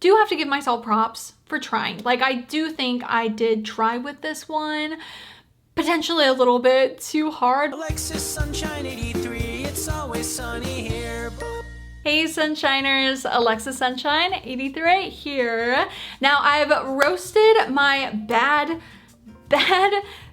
do have to give myself props for trying. Like, I do think I did try with this one, potentially a little bit too hard. Alexis Sunshine 83, it's always sunny here. Hey Sunshiners, Alexis Sunshine 83 here. Now I've roasted my bad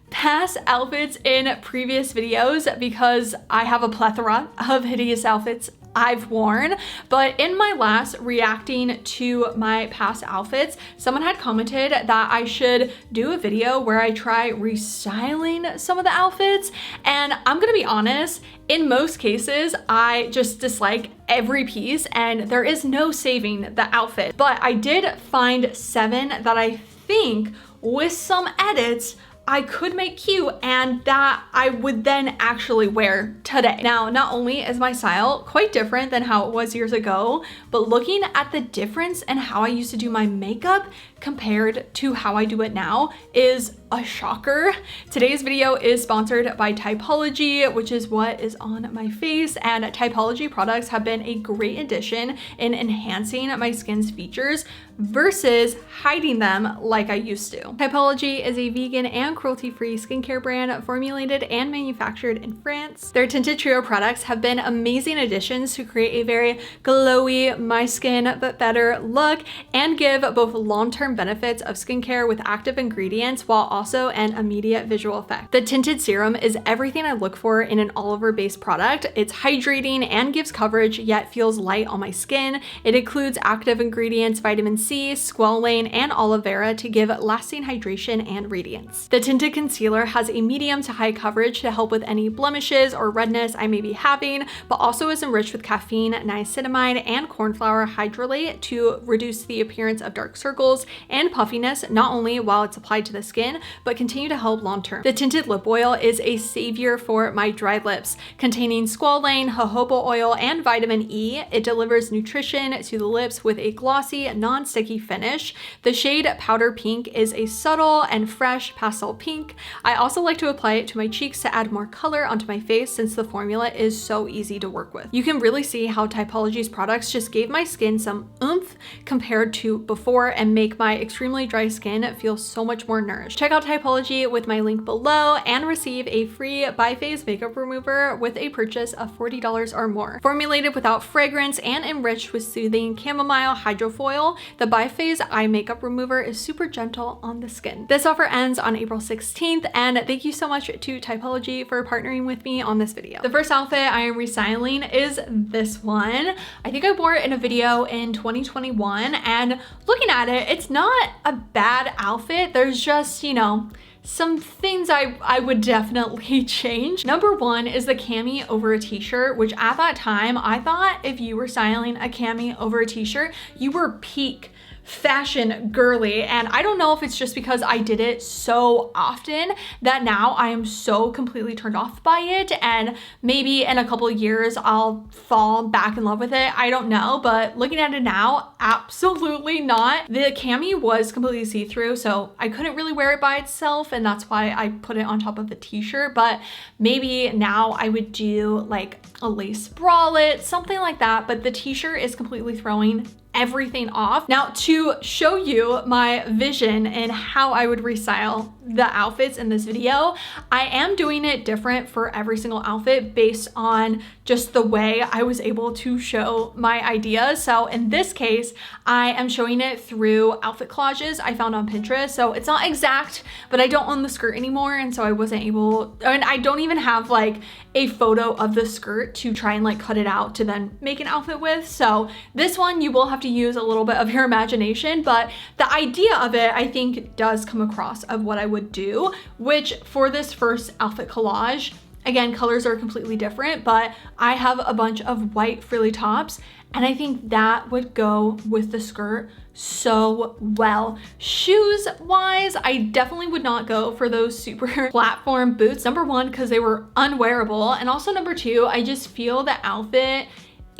past outfits in previous videos because I have a plethora of hideous outfits I've worn, but in my last reacting to my past outfits, someone had commented that I should do a video where I try restyling some of the outfits, and I'm gonna be honest, in most cases, I just dislike every piece and there is no saving the outfit. But I did find 7 that I think with some edits I could make cute and that I would then actually wear today. Now, not only is my style quite different than how it was years ago, but looking at the difference in how I used to do my makeup compared to how I do it now is a shocker. Today's video is sponsored by Typology, which is what is on my face, and Typology products have been a great addition in enhancing my skin's features versus hiding them like I used to. Typology is a vegan and cruelty-free skincare brand formulated and manufactured in France. Their tinted trio products have been amazing additions to create a very glowy, my skin but better look and give both long-term benefits of skincare with active ingredients while also an immediate visual effect. The tinted serum is everything I look for in an olive-based product. It's hydrating and gives coverage yet feels light on my skin. It includes active ingredients, vitamin C, squalane, and aloe vera to give lasting hydration and radiance. The tinted concealer has a medium to high coverage to help with any blemishes or redness I may be having, but also is enriched with caffeine, niacinamide, and cornflower hydrolate to reduce the appearance of dark circles and puffiness, not only while it's applied to the skin, but continue to help long term. The tinted lip oil is a savior for my dry lips. Containing squalane, jojoba oil, and vitamin E, it delivers nutrition to the lips with a glossy, non-sticky finish. The shade Powder Pink is a subtle and fresh pastel pink. I also like to apply it to my cheeks to add more color onto my face since the formula is so easy to work with. You can really see how Typology's products just gave my skin some oomph compared to before and make my extremely dry skin feel so much more nourished. Check out Typology with my link below and receive a free biphase makeup remover with a purchase of $40 or more. Formulated without fragrance and enriched with soothing chamomile hydrofoil, the biphase eye makeup remover is super gentle on the skin. This offer ends on April 16th, and thank you so much to Typology for partnering with me on this video. The first outfit I am restyling is this one. I think I wore it in a video in 2021, and looking at it, it's not a bad outfit. There's just, you know, some things I would definitely change. Number one is the cami over a t-shirt, which at that time, I thought if you were styling a cami over a t-shirt, you were peak fashion girly. And I don't know if it's just because I did it so often that now I am so completely turned off by it, and maybe in a couple of years I'll fall back in love with it. I don't know, but looking at it now, absolutely not. The cami was completely see-through, so I couldn't really wear it by itself, and that's why I put it on top of the t-shirt. But maybe now I would do like a lace bralette, something like that, but the t-shirt is completely throwing everything off. Now, to show you my vision and how I would restyle the outfits in this video, I am doing it different for every single outfit based on just the way I was able to show my ideas. So in this case, I am showing it through outfit collages I found on Pinterest. So it's not exact, but I don't own the skirt anymore, and so I wasn't able, and I don't even have like a photo of the skirt to try and like cut it out to then make an outfit with. So this one, you will have to use a little bit of your imagination, but the idea of it I think does come across of what I would do, which for this first outfit collage, again, colors are completely different, but I have a bunch of white frilly tops, and I think that would go with the skirt so well. Shoes wise, I definitely would not go for those super platform boots. Number one, because they were unwearable, and also number two, I just feel the outfit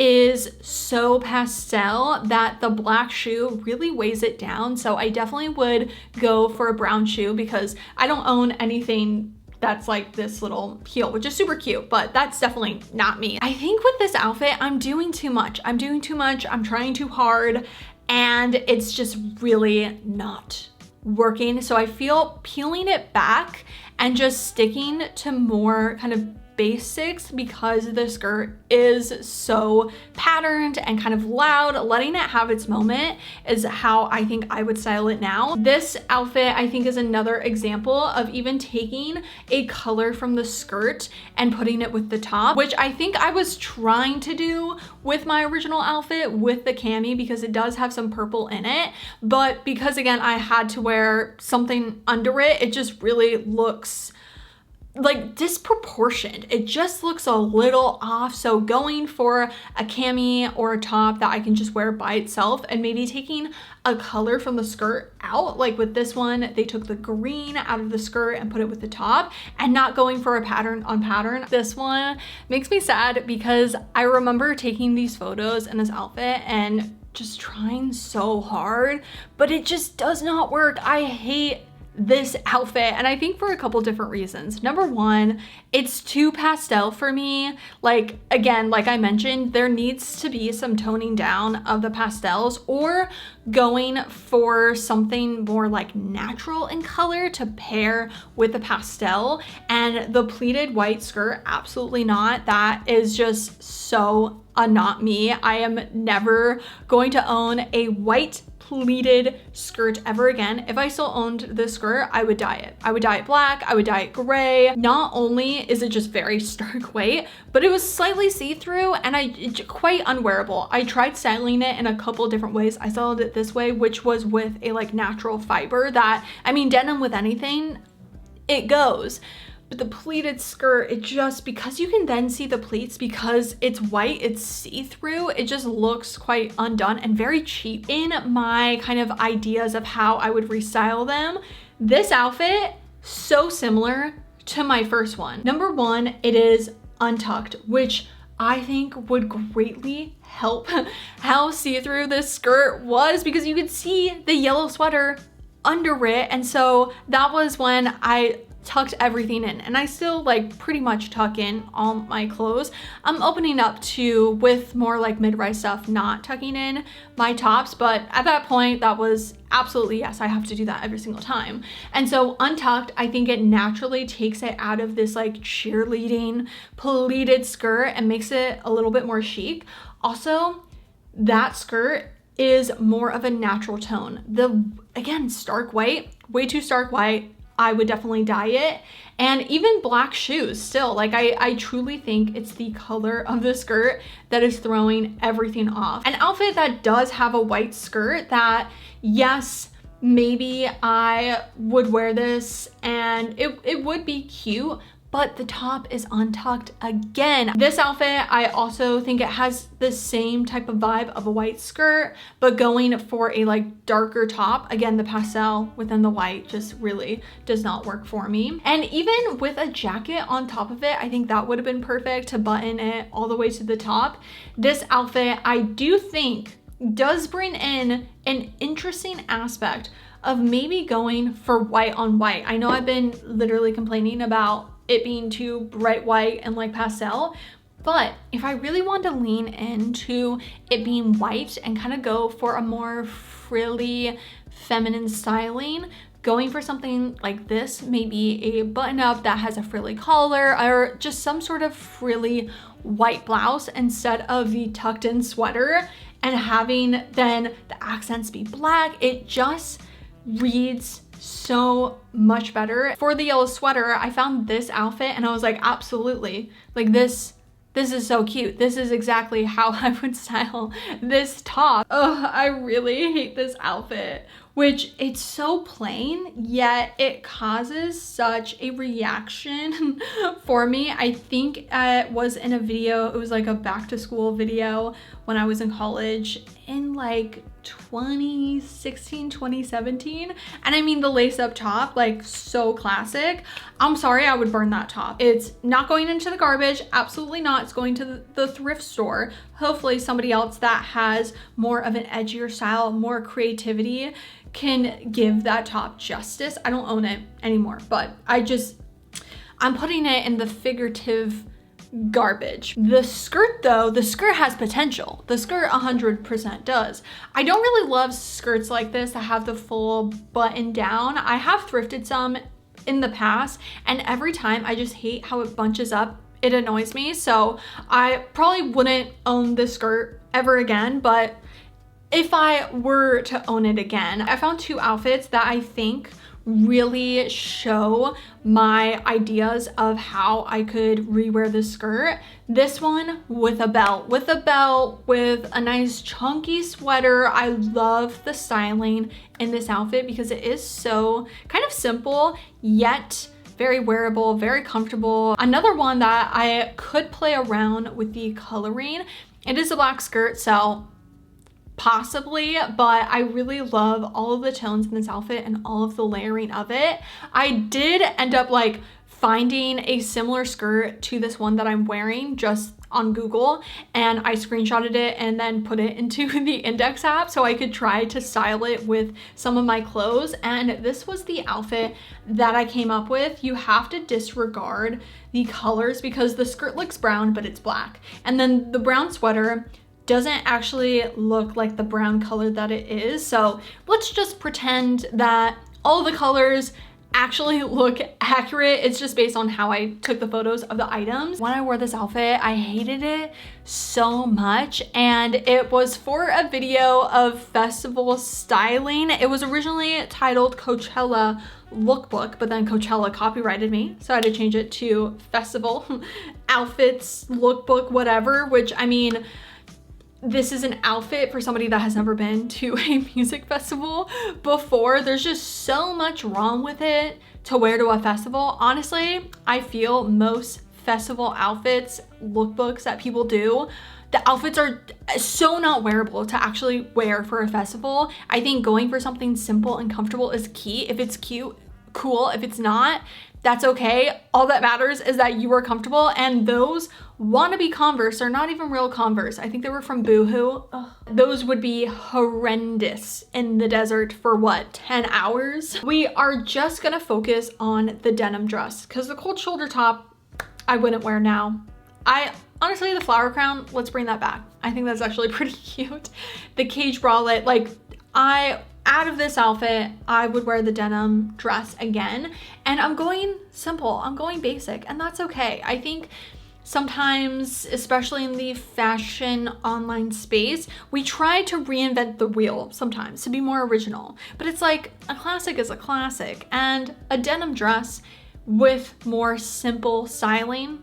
is so pastel that the black shoe really weighs it down. So I definitely would go for a brown shoe because I don't own anything that's like this little heel, which is super cute, but that's definitely not me. I think with this outfit, I'm doing too much. I'm trying too hard. and it's just really not working. So I feel peeling it back and just sticking to more kind of basics, because the skirt is so patterned and kind of loud, letting it have its moment is how I think I would style it now. This outfit I think is another example of even taking a color from the skirt and putting it with the top, which I think I was trying to do with my original outfit with the cami, because it does have some purple in it, but because again I had to wear something under it, it just really looks like disproportioned. It just looks a little off. So going for a cami or a top that I can just wear by itself, and maybe taking a color from the skirt out, like with this one, they took the green out of the skirt and put it with the top, and not going for a pattern on pattern. This one makes me sad because I remember taking these photos in this outfit and just trying so hard, but it just does not work. I hate this outfit, and I think for a couple different reasons. Number one, it's too pastel for me. Like, again, like I mentioned, there needs to be some toning down of the pastels, or going for something more like natural in color to pair with the pastel. And the pleated white skirt, absolutely not. That is just so not me. I am never going to own a white pleated skirt ever again. If I still owned this skirt, I would dye it. I would dye it black, I would dye it gray. Not only is it just very stark white, but it was slightly see-through and it's quite unwearable. I tried styling it in a couple different ways. I styled it this way, which was with a like natural fiber that, I mean, denim with anything, it goes. But the pleated skirt, it just, because you can then see the pleats, because it's white, it's see-through, it just looks quite undone and very cheap. In my kind of ideas of how I would restyle them, this outfit, so similar to my first one. Number one, it is untucked, which I think would greatly help how see-through this skirt was, because you could see the yellow sweater under it. And so that was when I tucked everything in, and I still like pretty much tuck in all my clothes. I'm opening up to with more like mid-rise stuff, not tucking in my tops, but at that point that was absolutely yes, I have to do that every single time. And so untucked, I think it naturally takes it out of this like cheerleading pleated skirt and makes it a little bit more chic. Also, that skirt is more of a natural tone. The, again, stark white, way too stark white, I would definitely dye it. And even black shoes still, like I truly think it's the color of the skirt that is throwing everything off. An outfit that does have a white skirt that, yes, maybe I would wear this and it would be cute, but the top is untucked again. This outfit, I also think it has the same type of vibe of a white skirt, but going for a like darker top. Again, the pastel within the white just really does not work for me. And even with a jacket on top of it, I think that would have been perfect to button it all the way to the top. This outfit, I do think, does bring in an interesting aspect of maybe going for white on white. I know I've been literally complaining about it being too bright white and like pastel, but if I really want to lean into it being white and kind of go for a more frilly feminine styling, going for something like this, maybe a button up that has a frilly collar or just some sort of frilly white blouse instead of the tucked in sweater, and having then the accents be black, it just reads so much better. For the yellow sweater, I found this outfit and I was like, absolutely, like this is so cute. This is exactly how I would style this top. Oh, I really hate this outfit, which it's so plain, yet it causes such a reaction for me. I think it was in a video, it was like a back to school video when I was in college in like 2016, 2017. And I mean, the lace up top, like so classic. I'm sorry, I would burn that top. It's not going into the garbage, absolutely not. It's going to the thrift store. Hopefully somebody else that has more of an edgier style, more creativity can give that top justice. I don't own it anymore, but I'm putting it in the figurative garbage. The skirt though, the skirt has potential. The skirt 100% does. I don't really love skirts like this that have the full button down. I have thrifted some in the past, and every time I just hate how it bunches up. It annoys me, so I probably wouldn't own this skirt ever again, but if I were to own it again, I found two outfits that I think really show my ideas of how I could rewear this skirt. This one with a belt, with a nice chunky sweater. I love the styling in this outfit because it is so kind of simple, yet very wearable, very comfortable. Another one that I could play around with the coloring. It is a black skirt, so possibly, but I really love all of the tones in this outfit and all of the layering of it. I did end up like finding a similar skirt to this one that I'm wearing just on Google, and I screenshotted it and then put it into the Index app so I could try to style it with some of my clothes, and this was the outfit that I came up with. You have to disregard the colors because the skirt looks brown but it's black, and then the brown sweater doesn't actually look like the brown color that it is. So let's just pretend that all the colors actually look accurate. It's just based on how I took the photos of the items. When I wore this outfit, I hated it so much, and it was for a video of festival styling. It was originally titled Coachella Lookbook, but then Coachella copyrighted me, so I had to change it to Festival Outfits Lookbook, whatever, which I mean, this is an outfit for somebody that has never been to a music festival before. There's just so much wrong with it to wear to a festival. Honestly, I feel most festival outfits, lookbooks that people do, the outfits are so not wearable to actually wear for a festival. I think going for something simple and comfortable is key. If it's cute, cool. If it's not, that's okay. All that matters is that you are comfortable, and those wannabe Converse are not even real Converse. I think they were from Boohoo. Ugh. Those would be horrendous in the desert for what, 10 hours? We are just gonna focus on the denim dress because the cold shoulder top I wouldn't wear now. Honestly, the flower crown, let's bring that back. I think that's actually pretty cute. The cage bralette, like out of this outfit, I would wear the denim dress again. And I'm going simple, I'm going basic, and that's okay. I think sometimes, especially in the fashion online space, we try to reinvent the wheel sometimes to be more original. But it's like, a classic is a classic, and a denim dress with more simple styling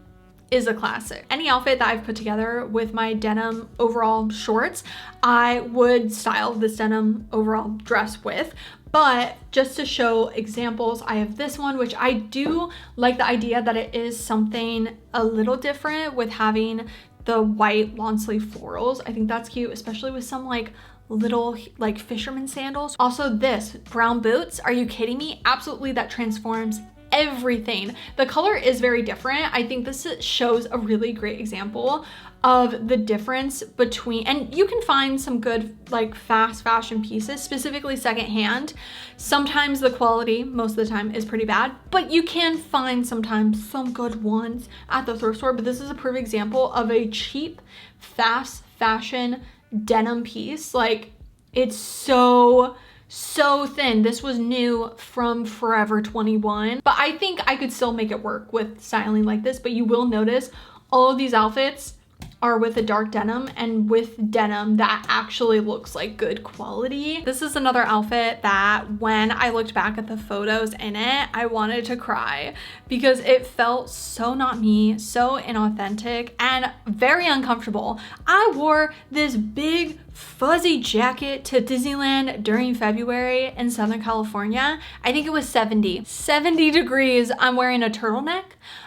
is a classic. Any outfit that I've put together with my denim overall shorts, I would style this denim overall dress with. But just to show examples, I have this one, which I do like the idea that it is something a little different with having the white long sleeve florals. I think that's cute, especially with some like little like fisherman sandals. Also this, brown boots, are you kidding me? Absolutely, that transforms everything. The color is very different. I think this shows a really great example of the difference between, and you can find some good like fast fashion pieces, specifically secondhand. Sometimes the quality, most of the time, is pretty bad, but you can find sometimes some good ones at the thrift store. But this is a perfect example of a cheap, fast fashion denim piece. Like, it's so thin. This was new from Forever 21, but I think I could still make it work with styling like this. But you will notice all of these outfits are with a dark denim and with denim that actually looks like good quality. This is another outfit that when I looked back at the photos in it, I wanted to cry because it felt so not me, so inauthentic, and very uncomfortable. I wore this big fuzzy jacket to Disneyland during February in Southern California. I think it was 70 degrees. I'm wearing a turtleneck,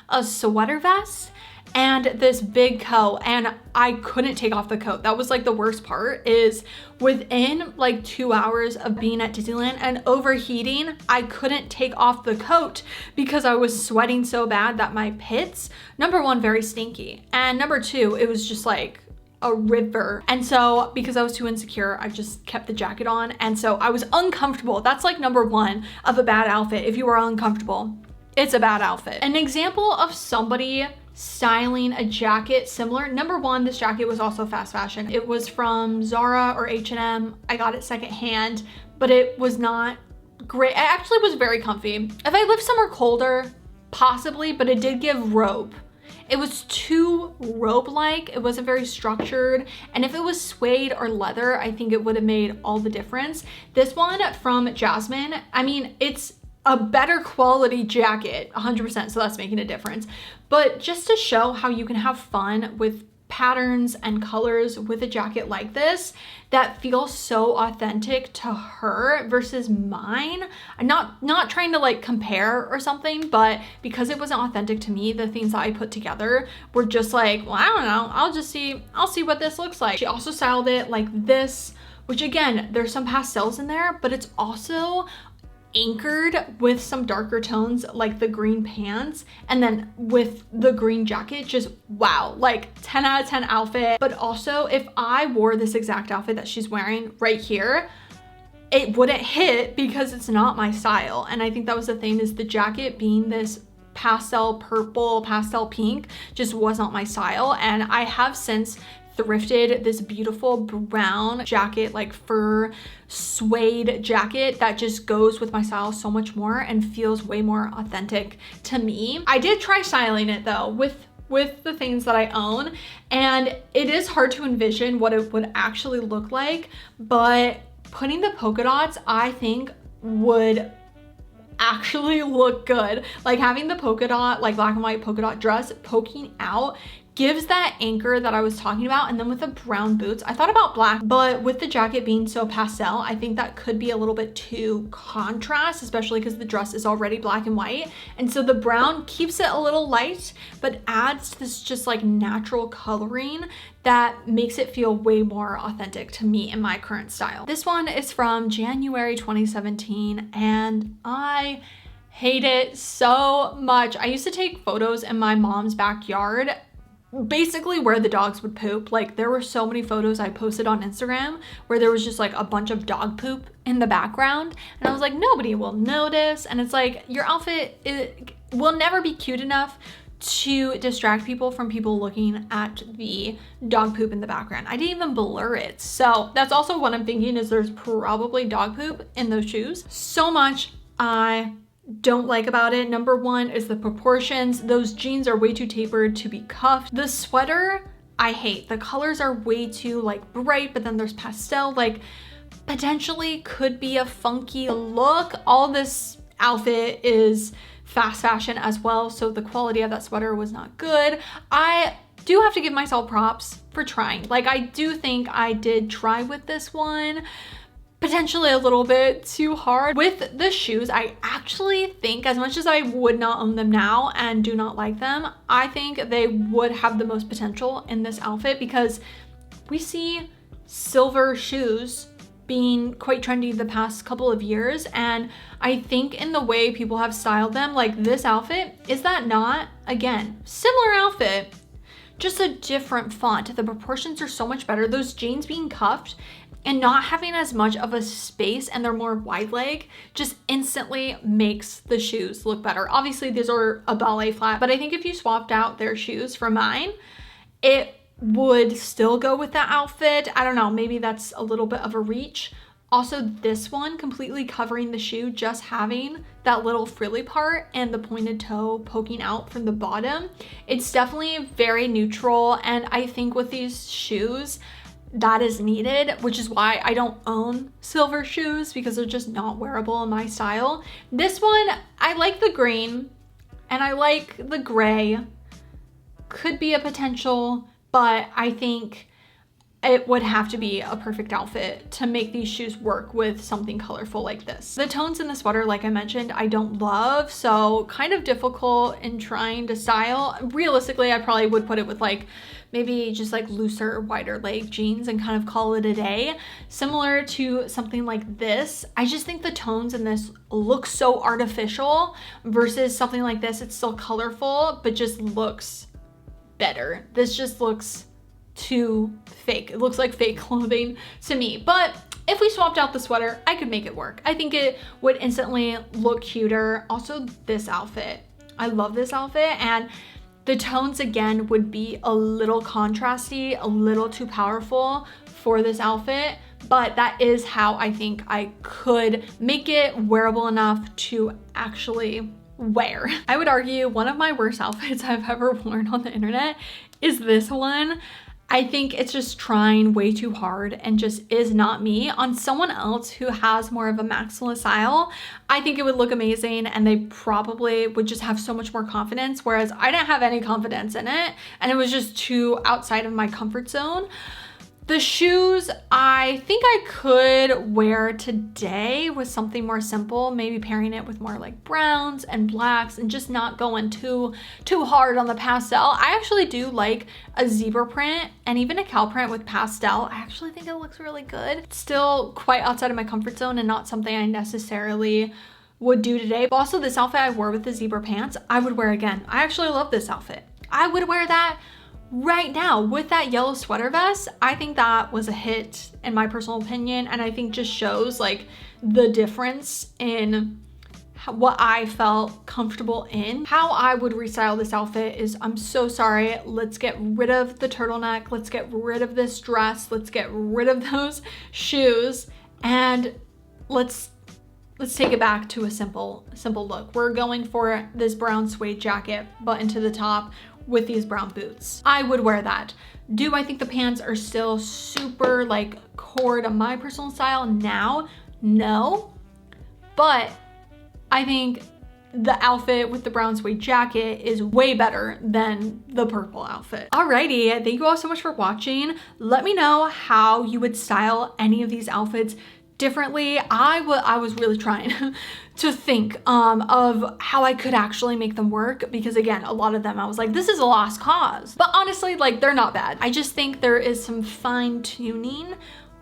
a sweater vest, and this big coat, and I couldn't take off the coat. That was like the worst part, is within like 2 hours of being at Disneyland and overheating, I couldn't take off the coat because I was sweating so bad that my pits, number one, very stinky, and number two, it was just like a river. And so because I was too insecure, I just kept the jacket on, and so I was uncomfortable. That's like number one of a bad outfit. If you are uncomfortable, it's a bad outfit. An example of somebody styling a jacket similar. Number one, this jacket was also fast fashion. It was from Zara or H&M. I got it secondhand, but it was not great. It actually was very comfy. If I lived somewhere colder, possibly, but it did give robe. It was too robe-like. It wasn't very structured. And if it was suede or leather, I think it would have made all the difference. This one from Jasmine, I mean, it's a better quality jacket, 100%, so that's making a difference. But just to show how you can have fun with patterns and colors with a jacket like this that feels so authentic to her versus mine. I'm not trying to like compare or something, but because it wasn't authentic to me, the things that I put together were just like, well, I don't know, I'll see what this looks like. She also styled it like this, which again, there's some pastels in there, but it's also anchored with some darker tones like the green pants, and then with the green jacket, just wow, like 10 out of 10 outfit. But also if I wore this exact outfit that she's wearing right here, it wouldn't hit because it's not my style. And I think that was the thing, is the jacket being this pastel purple, pastel pink just was not my style. And I have since thrifted this beautiful brown jacket, like fur suede jacket that just goes with my style so much more and feels way more authentic to me. I did try styling it though with the things that I own, and it is hard to envision what it would actually look like, but putting the polka dots, I think, would actually look good. Like having the polka dot, like black and white polka dot dress poking out gives that anchor that I was talking about. And then with the brown boots, I thought about black, but with the jacket being so pastel, I think that could be a little bit too contrast, especially because the dress is already black and white. And so the brown keeps it a little light, but adds this just like natural coloring that makes it feel way more authentic to me in my current style. This one is from January 2017, and I hate it so much. I used to take photos in my mom's backyard, basically where the dogs would poop. Like there were so many photos I posted on Instagram where there was just like a bunch of dog poop in the background, and I was like, nobody will notice. And it's like, your outfit will never be cute enough to distract people from people looking at the dog poop in the background. I didn't even blur it. So that's also what I'm thinking, is there's probably dog poop in those shoes. So much I don't like about it. Number one is the proportions. Those jeans are way too tapered to be cuffed. The sweater, I hate. The colors are way too like bright, but then there's pastel, like potentially could be a funky look. All this outfit is fast fashion as well, so the quality of that sweater was not good. I do have to give myself props for trying. Like I do think I did try with this one, potentially a little bit too hard. With the shoes, I actually think, as much as I would not own them now and do not like them, I think they would have the most potential in this outfit, because we see silver shoes being quite trendy the past couple of years, and I think in the way people have styled them, like this outfit, is that not, again, similar outfit, just a different font. The proportions are so much better. Those jeans being cuffed and not having as much of a space, and they're more wide leg, just instantly makes the shoes look better. Obviously these are a ballet flat, but I think if you swapped out their shoes for mine, it would still go with that outfit. I don't know, maybe that's a little bit of a reach. Also, this one completely covering the shoe, just having that little frilly part and the pointed toe poking out from the bottom, it's definitely very neutral. And I think with these shoes, that is needed, which is why I don't own silver shoes, because they're just not wearable in my style. This one, I like the green and I like the gray. Could be a potential, but I think it would have to be a perfect outfit to make these shoes work with something colorful like this. The tones in the sweater, like I mentioned, I don't love, so kind of difficult in trying to style. Realistically, I probably would put it with like maybe just like looser, wider leg jeans and kind of call it a day. Similar to something like this, I just think the tones in this look so artificial versus something like this. It's still colorful, but just looks better. This just looks too fake. It looks like fake clothing to me. But if we swapped out the sweater, I could make it work. I think it would instantly look cuter. Also, this outfit, I love this outfit, and The tones again would be a little contrasty, a little too powerful for this outfit, but that is how I think I could make it wearable enough to actually wear. I would argue one of my worst outfits I've ever worn on the internet is this one. I think it's just trying way too hard and just is not me. On someone else who has more of a maximalist style, I think it would look amazing and they probably would just have so much more confidence, whereas I didn't have any confidence in it and it was just too outside of my comfort zone. The shoes, I think I could wear today with something more simple, maybe pairing it with more like browns and blacks and just not going too hard on the pastel. I actually do like a zebra print and even a cow print with pastel. I actually think it looks really good. It's still quite outside of my comfort zone and not something I necessarily would do today. But also this outfit I wore with the zebra pants, I would wear again. I actually love this outfit. I would wear that right now with that yellow sweater vest. I think that was a hit in my personal opinion, and I think just shows like the difference in what I felt comfortable in. How I would restyle this outfit is, I'm so sorry, let's get rid of the turtleneck, let's get rid of this dress, let's get rid of those shoes, and let's take it back to a simple look. We're going for this brown suede jacket, button to the top, with these brown boots. I would wear that. Do I think the pants are still super like core to my personal style now? No, but I think the outfit with the brown suede jacket is way better than the purple outfit. Alrighty, thank you all so much for watching. Let me know how you would style any of these outfits differently. I was really trying to think of how I could actually make them work, because again, a lot of them I was like, this is a lost cause. But honestly, like, they're not bad. I just think there is some fine tuning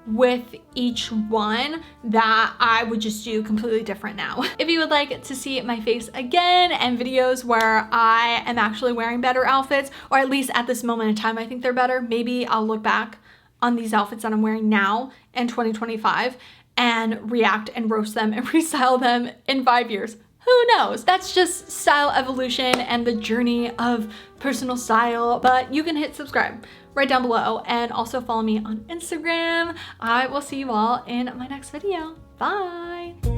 with each one that I would just do completely different now. If you would like to see my face again and videos where I am actually wearing better outfits, or at least at this moment in time I think they're better, maybe I'll look back on these outfits that I'm wearing now in 2025 and react and roast them and restyle them in 5 years. Who knows? That's just style evolution and the journey of personal style. But you can hit subscribe right down below and also follow me on Instagram. I will see you all in my next video. Bye.